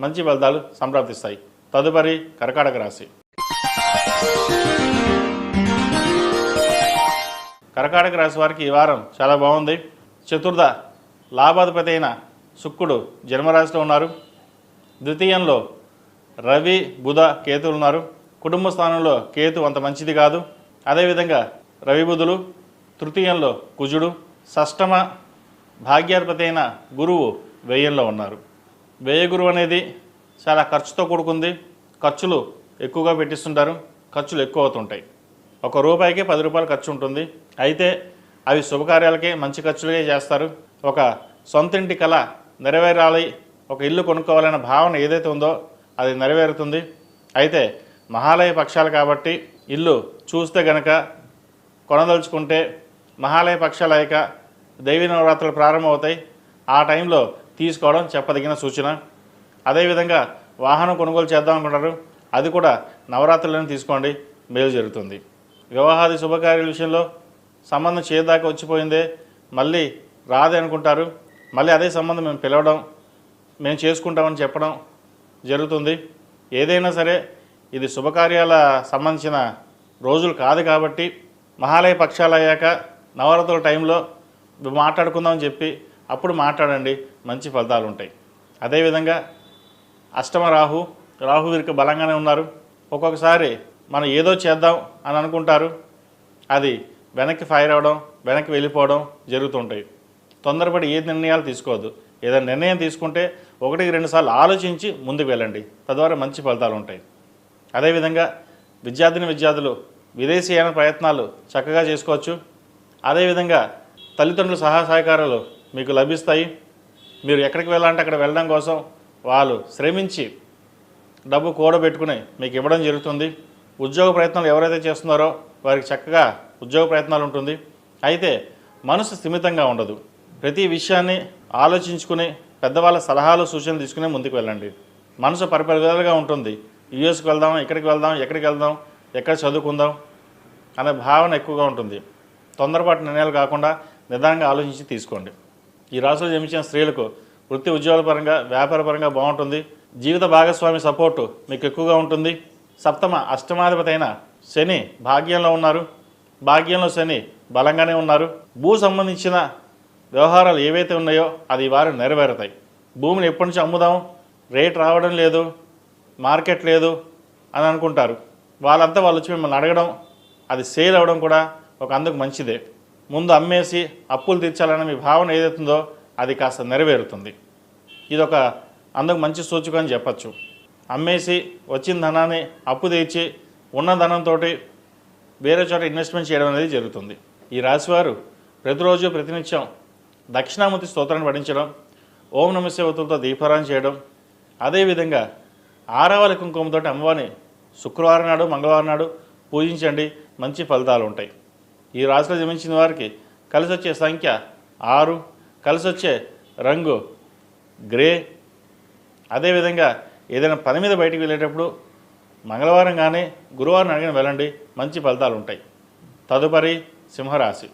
మంచి ఫలితాలు సంప్రాప్తిస్తాయి. తదుపరి కర్కాటక రాశి. కర్కాటక రాశి వారికి ఈ వారం చాలా బాగుంది. చతుర్థ లాభాధిపతి అయిన శుక్రుడు జన్మరాశిలో ఉన్నారు. ద్వితీయంలో రవి, బుధ, కేతువులు ఉన్నారు. కుటుంబ స్థానంలో కేతు అంత మంచిది కాదు. అదేవిధంగా రవి, బుధులు. తృతీయంలో కుజుడు. షష్టమ భాగ్యాధిపతి అయిన గురువు వ్యయంలో ఉన్నారు. వ్యయ గురువు అనేది చాలా ఖర్చుతో కూడుకుంది. ఖర్చులు ఎక్కువగా పెట్టిస్తుంటారు. ఖర్చులు ఎక్కువ అవుతుంటాయి. ₹1కి ₹10 ఖర్చు ఉంటుంది. అయితే అవి శుభకార్యాలకే మంచి ఖర్చులే చేస్తారు. ఒక సొంత ఇంటి కళ నెరవేరాలి, ఒక ఇల్లు కొనుక్కోవాలనే భావన ఏదైతే ఉందో అది నెరవేరుతుంది. అయితే మహాలయ పక్షాలు కాబట్టి ఇల్లు చూస్తే గనక కొనదలుచుకుంటే మహాలయ పక్షాలు అయ్యాక దైవీ నవరాత్రులు ప్రారంభమవుతాయి. ఆ టైంలో తీసుకోవడం చెప్పదగిన సూచన. అదేవిధంగా వాహనం కొనుగోలు చేద్దాం అనుకుంటారు, అది కూడా నవరాత్రులను తీసుకోండి, మేలు జరుగుతుంది. వివాహాది శుభకార్యాల విషయంలో సంబంధం చేదాకా వచ్చిపోయిందే, మళ్ళీ రాదే అనుకుంటారు. మళ్ళీ అదే సంబంధం మేము పిలవడం, మేము చేసుకుంటామని చెప్పడం జరుగుతుంది. ఏదైనా సరే ఇది శుభకార్యాల సంబంధించిన రోజులు కాదు కాబట్టి మహాలయ పక్షాలు అయ్యాక నవరాత్రుల టైంలో మాట్లాడుకుందామని చెప్పి అప్పుడు మాట్లాడండి, మంచి ఫలితాలు ఉంటాయి. అదేవిధంగా అష్టమ రాహు వీరికి బలంగానే ఉన్నారు. ఒక్కొక్కసారి మనం ఏదో చేద్దాం అని అనుకుంటారు, అది వెనక్కి ఫైర్ అవ్వడం, వెనక్కి వెళ్ళిపోవడం జరుగుతుంటాయి. తొందరపడి ఏ నిర్ణయాలు తీసుకోవద్దు. ఏదైనా నిర్ణయం తీసుకుంటే 1-2 సార్లు ఆలోచించి ముందుకు వెళ్ళండి, తద్వారా మంచి ఫలితాలు ఉంటాయి. అదేవిధంగా విద్యార్థులు విదేశీయాన ప్రయత్నాలు చక్కగా చేసుకోవచ్చు. అదేవిధంగా తల్లిదండ్రుల సహాయకారాలు మీకు లభిస్తాయి. మీరు ఎక్కడికి వెళ్ళాలంటే అక్కడ వెళ్ళడం కోసం వాళ్ళు శ్రమించి డబ్బు కూడబెట్టుకుని మీకు ఇవ్వడం జరుగుతుంది. ఉద్యోగ ప్రయత్నాలు ఎవరైతే చేస్తున్నారో వారికి చక్కగా ఉద్యోగ ప్రయత్నాలు ఉంటుంది. అయితే మనసు స్థిమితంగా ఉండదు. ప్రతి విషయాన్ని ఆలోచించుకుని పెద్దవాళ్ళ సలహాలు సూచనలు తీసుకుని ముందుకు వెళ్ళండి. మనసు పరిపరివిధాలుగా ఉంటుంది. యూఎస్కి వెళ్దాం, ఇక్కడికి వెళ్దాం, ఎక్కడికి వెళ్దాం, ఎక్కడ చదువుకుందాం అనే భావన ఎక్కువగా ఉంటుంది. తొందరపాటు నిర్ణయాలు కాకుండా నిదానంగా ఆలోచించి తీసుకోండి. ఈ రాశిలో జన్మించిన స్త్రీలకు వృత్తి ఉద్యోగాల పరంగా, వ్యాపార పరంగా బాగుంటుంది. జీవిత భాగస్వామి సపోర్టు మీకు ఎక్కువగా ఉంటుంది. సప్తమ అష్టమాధిపతి అయిన శని భాగ్యంలో ఉన్నారు. భాగ్యంలో శని బలంగానే ఉన్నారు. భూ సంబంధించిన వ్యవహారాలు ఏవైతే ఉన్నాయో అది వారు నెరవేరుతాయి. భూమిని ఎప్పటి నుంచి అమ్ముదాం, రేట్ రావడం లేదు, మార్కెట్ లేదు అని అనుకుంటారు. వాళ్ళంతా వాళ్ళు వచ్చి మిమ్మల్ని అడగడం, అది సేల్ అవ్వడం కూడా ఒక అందుకు మంచిదే. ముందు అమ్మేసి అప్పులు తీర్చాలనే మీ భావన ఏదైతుందో అది కాస్త నెరవేరుతుంది. ఇదొక అందుకు మంచి సూచిక అని చెప్పచ్చు. అమ్మేసి వచ్చిన ధనాన్ని అప్పు తీర్చి ఉన్న ధనంతో వేరే చోట ఇన్వెస్ట్మెంట్ చేయడం అనేది జరుగుతుంది. ఈ రాశివారు ప్రతిరోజు ప్రతినిత్యం దక్షిణామూర్తి స్తోత్రాన్ని పఠించడం, ఓం నమః శివాయతో దీపారాధన చేయడం, అదేవిధంగా ఆరావళి కుంకుమతో అమ్మవారిని శుక్రవారం నాడు, మంగళవారం నాడు పూజించండి, మంచి ఫలితాలు ఉంటాయి. ఈ రాశిలో జన్మించిన వారికి కలిసి వచ్చే సంఖ్య 6, కలిసి వచ్చే రంగు గ్రే. అదేవిధంగా ఏదైనా పని మీద బయటికి వెళ్ళేటప్పుడు మంగళవారం కానీ గురువారం అడిగిన వెళ్ళండి, మంచి ఫలితాలు ఉంటాయి. తదుపరి సింహరాశి.